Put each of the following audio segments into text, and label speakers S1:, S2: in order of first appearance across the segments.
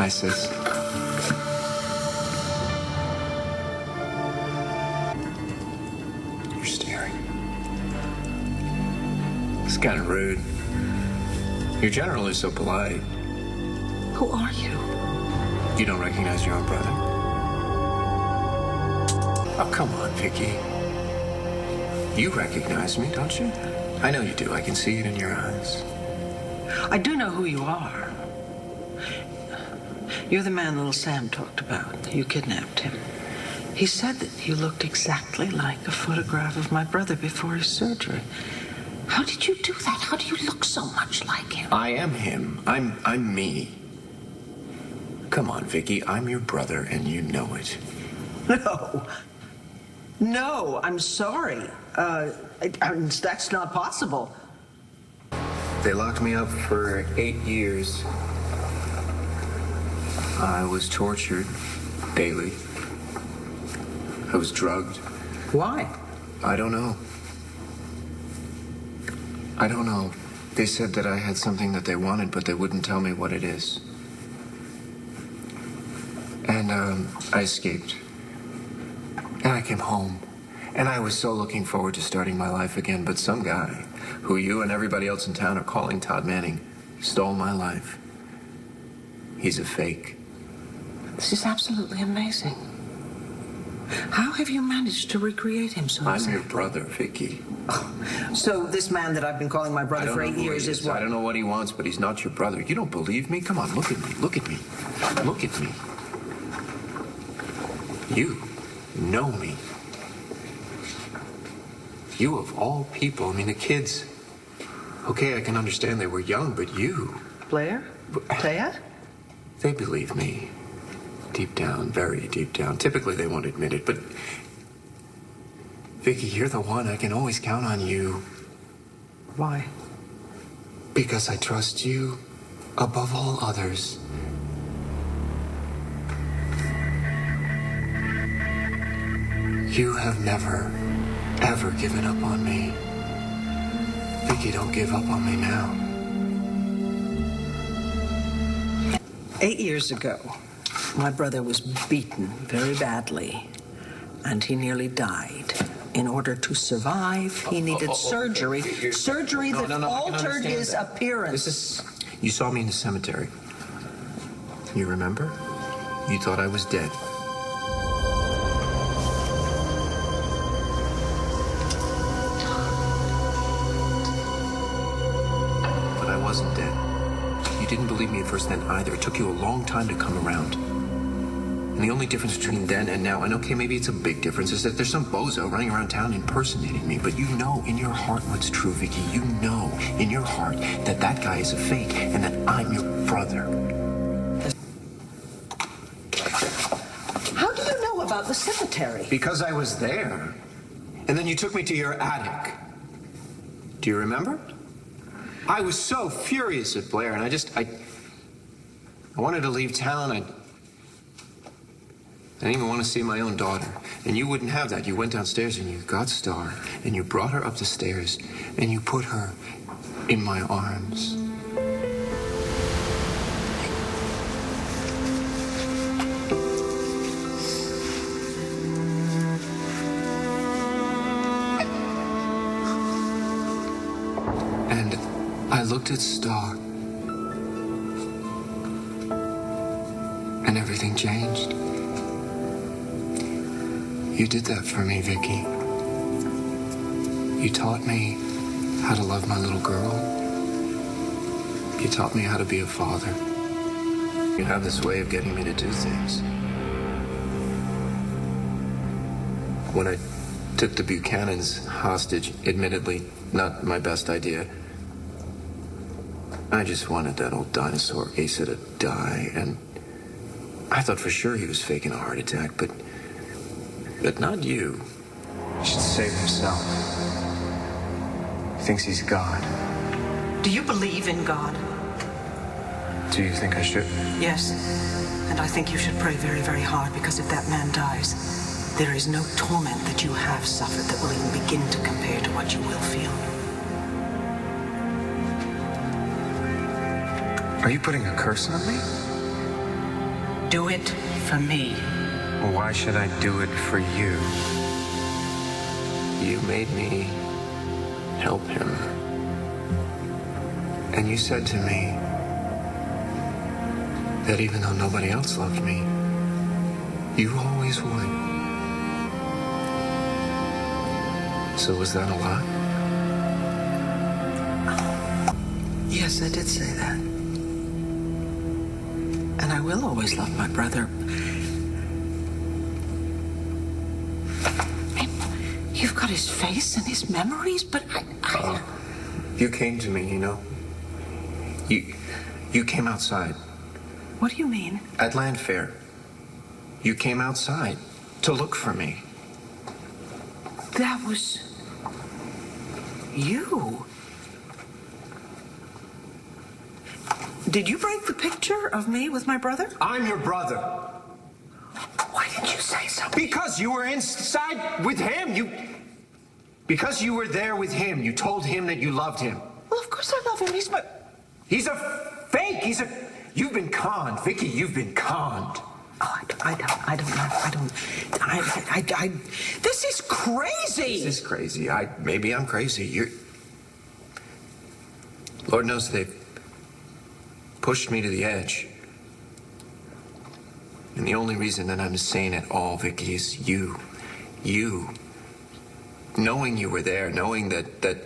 S1: Hi, sis. You're staring. It's kind of rude. You're generally so polite.
S2: Who are you?
S1: You don't recognize your own brother? Oh, come on, Viki. You recognize me, don't you? I know you do. I can see it in your eyes.
S2: I do know who you are. You're the man little Sam talked about. You kidnapped him. He said that you looked exactly like a photograph of my brother before his surgery. How did you do that? How do you look so much like him?
S1: I am him. I'm me. Come on, Viki. I'm your brother, and you know it.
S2: No. No, I'm sorry. That's not possible.
S1: They locked me up for 8 years. I was tortured daily. I was drugged.
S2: Why?
S1: I don't know. I don't know. They said that I had something that they wanted, but they wouldn't tell me what it is. And, I escaped. And I came home. And I was so looking forward to starting my life again, but some guy, who you and everybody else in town are calling Todd Manning, stole my life. He's a fake.
S2: This is absolutely amazing. How have you managed to recreate him so
S1: I'm your brother, Viki.
S2: Oh, so this man that I've been calling my brother for 8 years is what?
S1: I don't know what he wants, but he's not your brother. You don't believe me? Come on, look at me. Look at me. Look at me. You know me. You of all people. I mean, the kids. Okay, I can understand they were young, but you.
S2: Blair? Taya?
S1: They believe me. Deep down, very deep down. Typically, they won't admit it, but... Viki, you're the one. I can always count on you.
S2: Why?
S1: Because I trust you above all others. You have never, ever given up on me. Viki, don't give up on me now.
S2: 8 years ago, my brother was beaten very badly, and he nearly died. In order to survive, he needed surgery. Surgery that altered his appearance.
S1: You saw me in the cemetery. You remember? You thought I was dead. But I wasn't dead. You didn't believe me at first then either. It took you a long time to come around. And the only difference between then and now, and okay, maybe it's a big difference, is that there's some bozo running around town impersonating me. But you know in your heart what's true, Viki. You know in your heart that that guy is a fake and that I'm your brother.
S2: How do you know about the cemetery?
S1: Because I was there. And then you took me to your attic. Do you remember? I was so furious at Blair, and I wanted to leave town. I didn't even want to see my own daughter. And you wouldn't have that. You went downstairs and you got Star, and you brought her up the stairs, and you put her in my arms. And I looked at Star, and everything changed. You did that for me, Viki. You taught me how to love my little girl. You taught me how to be a father. You have this way of getting me to do things. When I took the Buchanans hostage, admittedly, not my best idea, I just wanted that old dinosaur Asa to die, and I thought for sure he was faking a heart attack, but not you. He should save himself. He thinks he's God.
S2: Do you believe in God?
S1: Do you think I should?
S2: Yes. And I think you should pray very, very hard, because if that man dies, there is no torment that you have suffered that will even begin to compare to what you will feel.
S1: Are you putting a curse on me?
S2: Do it for me.
S1: Why should I do it for you? You made me help him. And you said to me that even though nobody else loved me, you always would. So was that a lie?
S2: Yes, I did say that. And I will always love my brother. You've got his face and his memories, but I...
S1: You came to me, you know. You came outside.
S2: What do you mean?
S1: At Land Fair. You came outside to look for me.
S2: That was... you. Did you break the picture of me with my brother?
S1: I'm your brother.
S2: Why didn't you say so?
S1: Because you were inside with him. Because you were there with him. You told him that you loved him.
S2: Well, of course I love him.
S1: He's a fake. You've been conned. Viki, you've been conned.
S2: Oh, I don't know. This is crazy.
S1: This is crazy. Maybe I'm crazy. Lord knows they've pushed me to the edge. And the only reason that I'm sane at all, Viki, is you. You. Knowing you were there, knowing that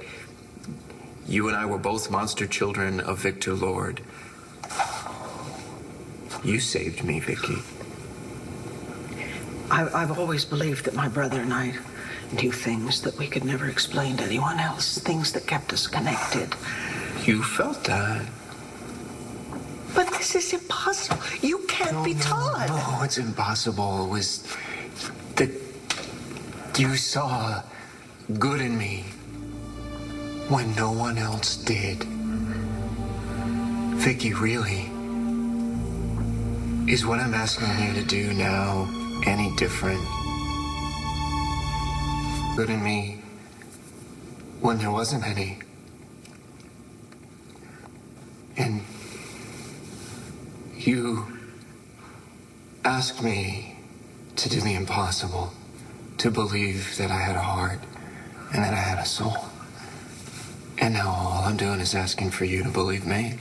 S1: you and I were both monster children of Victor Lord. You saved me, Viki.
S2: I've always believed that my brother and I knew things that we could never explain to anyone else, things that kept us connected.
S1: You felt that.
S2: But this is impossible. You can't be Todd.
S1: No, it's impossible. It was that you saw good in me when no one else did. Viki, really, is what I'm asking you to do now any different? Good in me when there wasn't any. And you asked me to do the impossible, to believe that I had a heart and that I had a soul. And now all I'm doing is asking for you to believe me.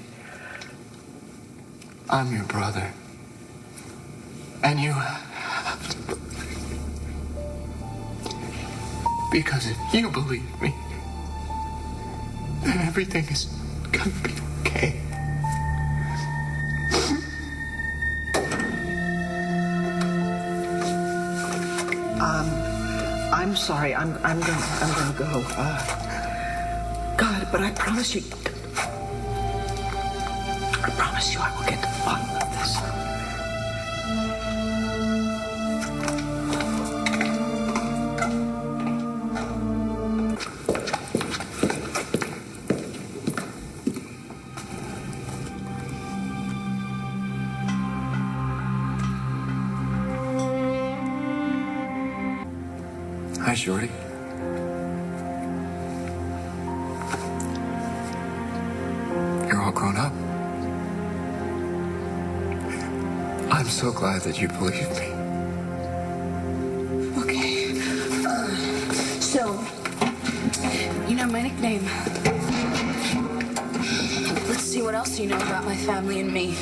S1: I'm your brother. And you have to believe. Because if you believe me, then everything is gonna be okay.
S2: I'm sorry. I'm gonna go. God, but I promise you I will get to the bottom of this.
S1: Hi, Shorty. You're all grown up. I'm so glad that you believed me.
S3: Okay. So, you know my nickname. Let's see what else you know about my family and me.